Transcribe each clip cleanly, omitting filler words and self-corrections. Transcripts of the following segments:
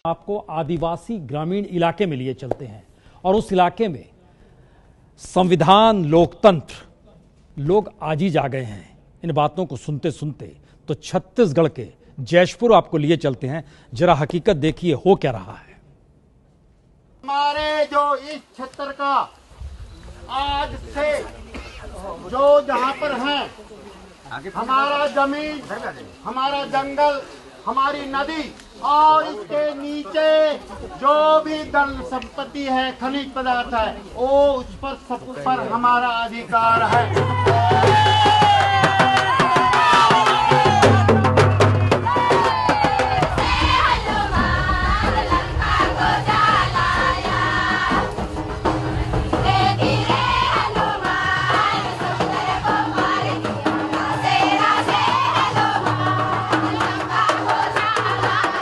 आपको आदिवासी ग्रामीण इलाके में लिए चलते हैं और उस इलाके में संविधान, लोकतंत्र, लोग आज ही जा गए हैं। इन बातों को सुनते सुनते तो छत्तीसगढ़ के जशपुर आपको लिए चलते हैं। जरा हकीकत देखिए हो क्या रहा है। हमारे जो इस क्षेत्र का आज से जो जहाँ पर है, हमारा जमीन, हमारा जंगल, हमारी नदी और इसके नीचे जो भी धन संपत्ति है, खनिज पदार्थ है, वो उस पर सब पर हमारा अधिकार है।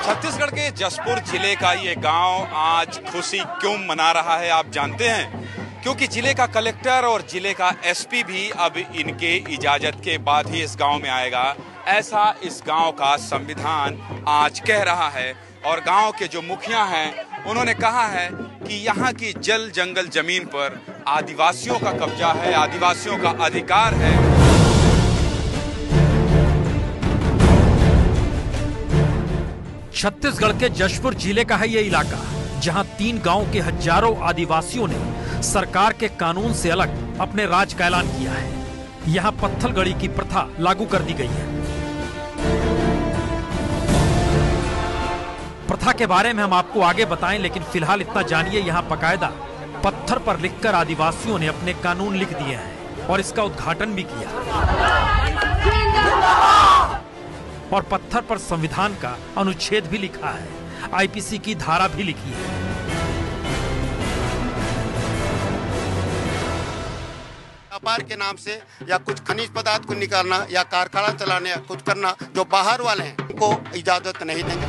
छत्तीसगढ़ के जशपुर जिले का ये गांव आज खुशी क्यों मना रहा है आप जानते हैं? क्योंकि जिले का कलेक्टर और जिले का एसपी भी अब इनके इजाजत के बाद ही इस गांव में आएगा, ऐसा इस गांव का संविधान आज कह रहा है। और गांव के जो मुखिया हैं उन्होंने कहा है कि यहाँ की जल जंगल जमीन पर आदिवासियों का कब्जा है, आदिवासियों का अधिकार है। छत्तीसगढ़ के जशपुर जिले का है ये इलाका, जहां 3 गांव के हजारों आदिवासियों ने सरकार के कानून से अलग अपने राज का ऐलान किया है। यहां पत्थलगड़ी की प्रथा लागू कर दी गई है। प्रथा के बारे में हम आपको आगे बताएं, लेकिन फिलहाल इतना जानिए, यहां बकायदा पत्थर पर लिखकर आदिवासियों ने अपने कानून लिख दिए हैं और इसका उद्घाटन भी किया। और पत्थर पर संविधान का अनुच्छेद भी लिखा है, आईपीसी की धारा भी लिखी है। व्यापार के नाम से या कुछ खनिज पदार्थ को निकालना या कारखाना चलाने या कुछ करना, जो बाहर वाले हैं उनको इजाजत नहीं देंगे।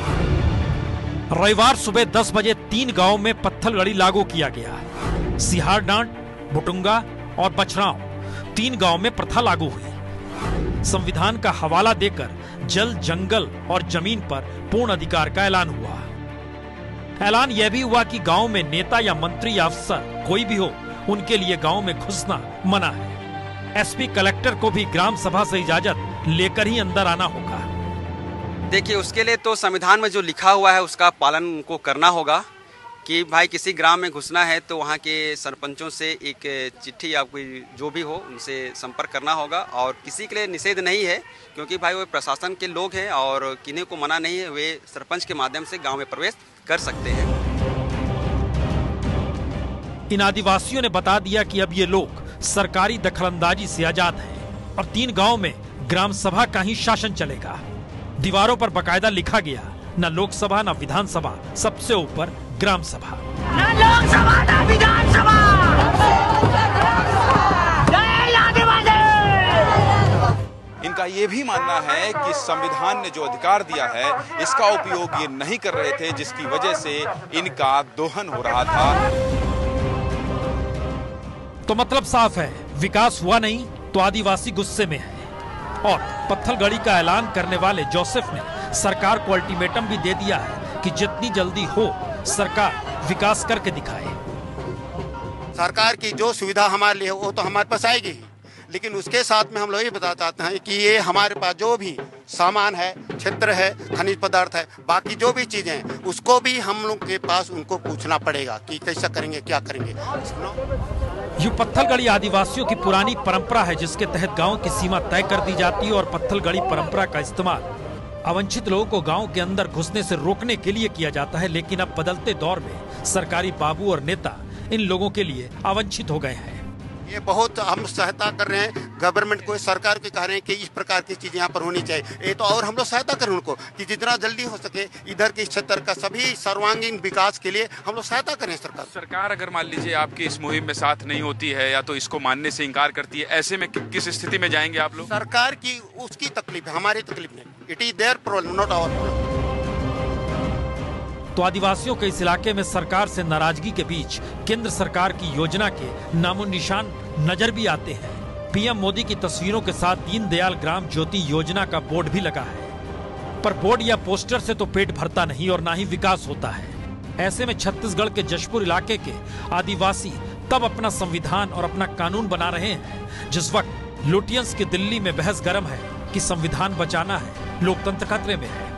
रविवार सुबह 10 बजे 3 गांव में पत्थलगड़ी लागू किया गया। सिहारडांड, भुटुंगा और बछराव 3 गांव में प्रथा लागू हुई। संविधान का हवाला देकर जल, जंगल और जमीन पर पूर्ण अधिकार का ऐलान हुआ। ऐलान यह भी हुआ कि गांव में नेता या मंत्री या अफसर कोई भी हो, उनके लिए गांव में घुसना मना है। एसपी कलेक्टर को भी ग्राम सभा से इजाजत लेकर ही अंदर आना होगा। देखिए, उसके लिए तो संविधान में जो लिखा हुआ है उसका पालन उनको करना होगा कि भाई किसी ग्राम में घुसना है तो वहाँ के सरपंचों से एक चिट्ठी या कोई जो भी हो उनसे संपर्क करना होगा। और किसी के लिए निषेध नहीं है, क्योंकि भाई वो प्रशासन के लोग हैं और किन्हीं को मना नहीं है, वे सरपंच के माध्यम से गांव में प्रवेश कर सकते हैं। इन आदिवासियों ने बता दिया कि अब ये लोग सरकारी दखलंदाजी से आजाद हैं और 3 गांव में ग्राम सभा का ही शासन चलेगा। दीवारों पर बकायदा लिखा गया, न लोकसभा न विधानसभा, सबसे ऊपर ग्राम सभा। न लोकसभा न विधानसभा, इनका ये भी मानना है कि संविधान ने जो अधिकार दिया है इसका उपयोग ये नहीं कर रहे थे, जिसकी वजह से इनका दोहन हो रहा था। तो मतलब साफ है, विकास हुआ नहीं तो आदिवासी गुस्से में है। और पत्थलगड़ी का ऐलान करने वाले जोसेफ ने सरकार को अल्टीमेटम भी दे दिया है कि जितनी जल्दी हो सरकार विकास करके दिखाए। सरकार की जो सुविधा हमारे लिए वो तो हमारे पास आएगी, लेकिन उसके साथ में हम लोग ये बताना चाहते हैं कि ये हमारे पास जो भी सामान है, क्षेत्र है, खनिज पदार्थ है, बाकी जो भी चीजें हैं, उसको भी हम लोग के पास उनको पूछना पड़ेगा कि कैसा करेंगे, क्या करेंगे। यूं पत्थलगड़ी आदिवासियों की पुरानी परंपरा है, जिसके तहत गांव की सीमा तय कर दी जाती है और पत्थलगड़ी परंपरा का इस्तेमाल अवंचित लोगों को गांव के अंदर घुसने से रोकने के लिए किया जाता है। लेकिन अब बदलते दौर में सरकारी बाबू और नेता इन लोगों के लिए अवंचित हो गए हैं। ये बहुत हम सहायता कर रहे हैं गवर्नमेंट को, सरकार को कह रहे हैं कि इस प्रकार की चीजें यहाँ पर होनी चाहिए। ये तो और हम लोग सहायता करें उनको कि जितना जल्दी हो सके इधर के क्षेत्र का सभी सर्वांगीण विकास के लिए हम लोग सहायता करें। सरकार अगर मान लीजिए आपकी इस मुहिम में साथ नहीं होती है या तो इसको मानने से इनकार करती है, ऐसे में किस स्थिति में जाएंगे आप लोग? सरकार की उसकी तकलीफ है, हमारी तकलीफ नहीं। It is their problem, not our problem. तो आदिवासियों के इस इलाके में सरकार से नाराजगी के बीच केंद्र सरकार की योजना के नामो निशान नजर भी आते हैं। पीएम मोदी की तस्वीरों के साथ दीनदयाल ग्राम ज्योति योजना का बोर्ड भी लगा है। पर बोर्ड या पोस्टर से तो पेट भरता नहीं और ना ही विकास होता है। ऐसे में छत्तीसगढ़ के जशपुर इलाके के आदिवासी तब अपना संविधान और अपना कानून बना रहे हैं जिस वक्त लुटियंस की दिल्ली में बहस गर्म है कि संविधान बचाना है, लोकतंत्र खतरे में है।